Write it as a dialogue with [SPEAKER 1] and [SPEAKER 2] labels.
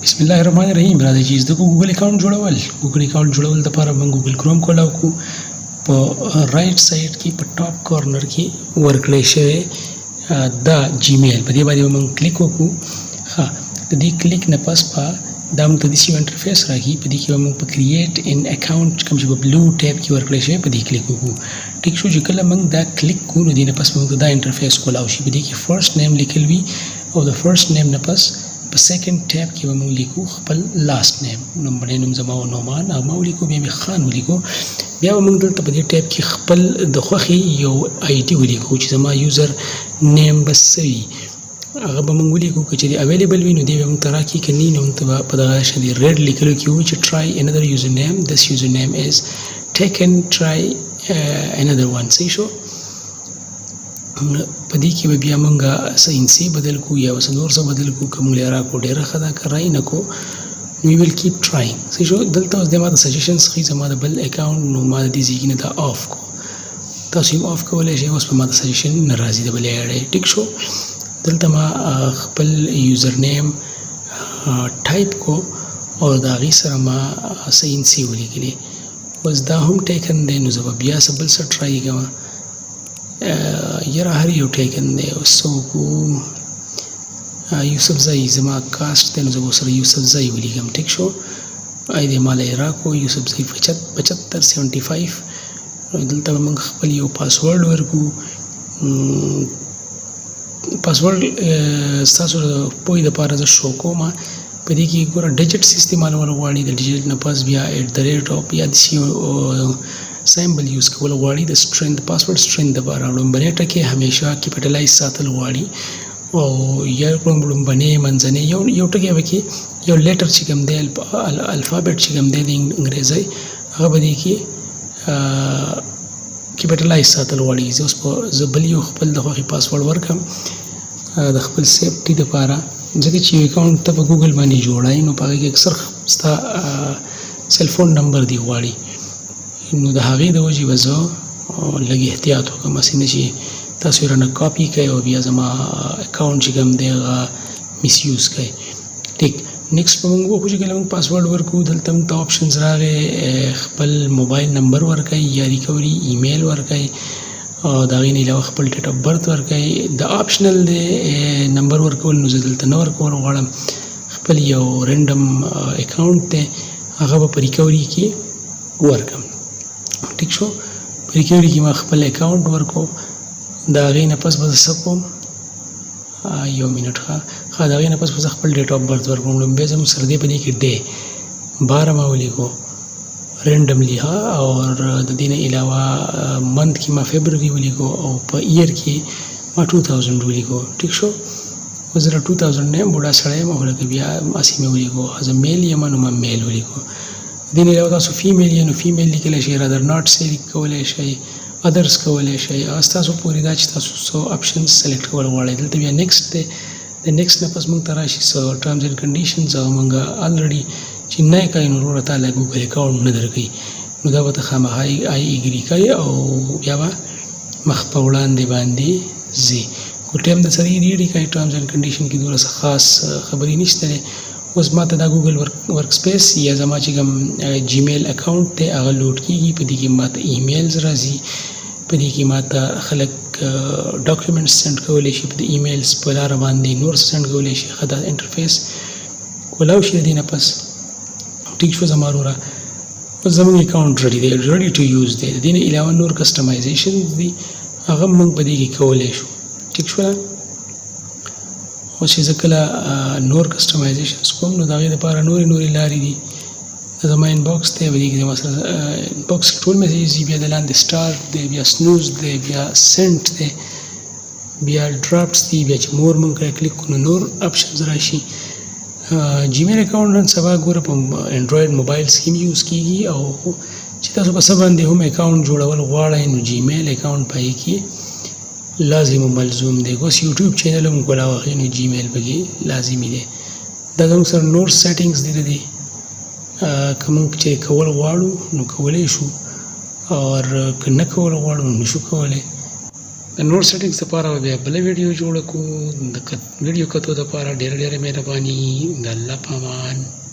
[SPEAKER 1] بسم الله الرحمن الرحیم. راځئ چې د ګوګل اکاونټ جوړول د لپاره موږ ګوګل کروم کولاو کو په رائټ سایډ کې په ټاپ کارنر کې ورکړی شوی دا جیمیل په دې باندې موږ کلیک وکړو. ها د دې کلیک نه پس دا موږ ته داسې یو انټرفیس راځي. په دې کې به موږ په کریټ ان اکاونټ کوم چې په بلو ټیب کې ورکړی شوی په دې کلیک وکړو. ټیک شو چې کله موږ دا کلیک کوو نو دې نه پس موږ ته دا انټرفیس کولاو شي. په دې کې فرست نیم لیکل وي او د فرست نیم نه پس په سیکنډ ټیب کې به موږ لیکو خپل لاست نیم. لومړی نوم زما نومان هغه ولیکو، بیا مې خان ولیکو، بیا به موږ دلته په دې ټیب کې خپل د خوښې یو آی ډي ولیکو چې زما یوزر نیم به څه وي. هغه به موږ ولیکو که چېرې اویلیبل وي نو دی به موږ ته راکړي، که نه موږ ته به په دغه شان ریډ لیکلو کې وي چې ټرای انذر یوزر نیم، دس یوزر نیم از ټیکن، ټرای انذر ون. صحیح شو. په دې کې به بیا موږ څه انسي بدل کو یا څه نور څه بدل کو. که موږ راکړو ډېره ښه ده، که رای نه کو وی ویل کیپ ټراینګ. صحیح شو. دلته اوس دی ما ته سجیشنز ښیي زما د بل اکاونټ، نو ما د دې ځای کې نه دا آف کو. تاسو یې آف کولی شئ. اوس په ما ته سجیشن نه راځي د بلې اړې. ټیک شو. دلته ما خپل یوزر نیم ټایپ کو او د هغې سره ما څه انسي ولیکلې. اوس دا هم ټیکن دی نو زه به بیا څه بل څه ټرای کوم. یاره هر یو ټیکن دی. اوس څه وکړو، یوسف ځای زما کاسټ دی نو زه به ورسره یوسف ځای ولیکم. ټیک شو. ای دی ما له یې راکړو یوسف ځای 7575. دلته به موږ خپل یو پاسورډ ورکړو. پاسورډ ستاسو د پوهې دپاره زه شو کوم. په دې کې ګوره ډیجټس استعمالول غواړي. د ډیجټ نه پس بیا ایټ د ریټ آف یا داسې سیمبل یوز کول غواړي. د سټرینګ د پاسورډ سټرینګ دپاره لومبنۍ ټکي همیشه کیپټلایز ساتل غواړي او یا لومبنۍ منځنۍ یو ټکی به کې یو لیټر چې کوم دی الفابیټ چې کوم دی د انګریزۍ هغه به دې کې کیپټلایز ساتل غواړي. زه بل یو خپل د خوښې پاسورډ ورکړم د خپل سیفټي دپاره، ځکه چې یو اکاونټ ته په ګوګل باندې جوړایي نو په هغې کې اکثر ستا سیلفون نمبر دی غواړي. نو د هغې د وجې به زه لږ احتیاط وکړم، هسې نه چې تاسو یې رانه کاپي کوئ او بیا زما اکاونټ چې کوم دی هغه مس یوز کوئ. ټیک. نیکسټ به موږ وکړو چې کله موږ پاسورډ ورکړو دلته موږ ته آپشنز راغی. خپل موبایل نمبر ورکئ یا ریکوري ایمیل ورکئ او د هغې نه علاوه خپل ډیټ آف برت ورکئ. د آپشنل دی نمبر ورکول نو زه دلته نه ورکول غواړم. خپل یو رینډم اکاونټ دی هغه به په ریکوري کې ورکړم. ټیک شو. په ریکوري کې ما خپل اکاونټ ورکو. د هغې نه پس به زه څه کوم، یو منټ ښه د هغې نه پس به زه خپل ډیټ آف برت ورکوم. لومبی زموږ سره دی په دې کې ډے 12 ما ولیکو رینډملی ها، اور د دې نه علاوه منت کې ما فیبروري ولیکو او په ایئر کې ما 2000 ولیکو. ټیک شو. اوس زه 2000 نه یم، بوډا سړی یم خو لکه بیا هسې مې ولیکو. زه میل یم نو ما میل ولیکو. د دې نه علاوه تاسو فیمیل یې نو فیمیل لیکلی شئ، رادر ناټ سې کولی شئ، ادرس کولی شئ. ستاسو پورې دا چې تاسو څو آپشنز سلیکټ کول غواړئ. دلته بیا نیکسټ دی. د نیکسټ نه پس موږ ته راشي څه ټرمز اینډ کنډیشنز او موږ الریډي چې نه یې کوئ نو وروره تاله ګوګل اکاونټ نه درکوي نو دا به ته خامخا آی ایګري کوئ او بیا به مخ په وړاندې باندې ځي. خو ټایم د سره یې ریډي کوئ. ټرمز اینډ کنډیشن کې دومره څه خاص خبرې نشته دی. اوس ما ته دا ګوګل ورک سپیس یا زما چې کوم جیمیل اکاونټ دی هغه لوډ کېږي. په دې کې ما ته ایمیلز راځي، په دې کې ما ته خلک ډاکومنټس سینډ کولی شي په د ایمیلز په لاره باندې، نور څه سینډ کولی شي. ښه دا انټرفیس کولاو شي د دې نه پس. ټیک شو زما وروره. اوس زموږ اکاونټ ریډي دی، ریډي ټو یوز دی. د دې نه علاوه نور کسټمایزیشنز دي هغه موږ په دې کې کولی شو. ټیک شوه. اوس چې زه کله نور کسټمایزیشنز کوم نو د هغې دپاره نورې لارې دي. زما انباکس دی، په دې کې زما سره انباکس کې ټول میسیجز دي، بیا د لاندې سټارټ دی، بیا سنوز دی، بیا سینټ دی، بیا ډراپټس دي. بیا چې مور موږ کله کلیک کړو نو نور آپشنز راشي. جیمیل اکاونټ نن سبا ګوره په انډرایډ موبایلز کې هم یوز کېږي او چې تاسو په څه باندې هم اکاونټ جوړول غواړئ نو جیمیل اکاونټ په هغې کې لازم و ملزوم دی. اوس یوټیوب چینل هم کولا واخلئ نو جیمیل پکې لازمي دی. دا زموږ سره نور سیټینګز دي د دې که موږ چې کول غواړو نو کولی شو، او که نه کول غواړو نو نشو کولی. د نور سیټینګز لپاره به بیا بله ویډیو جوړه کړو. د ویډیو کتو لپاره ډېره ډېره مهرباني. د الله په امان.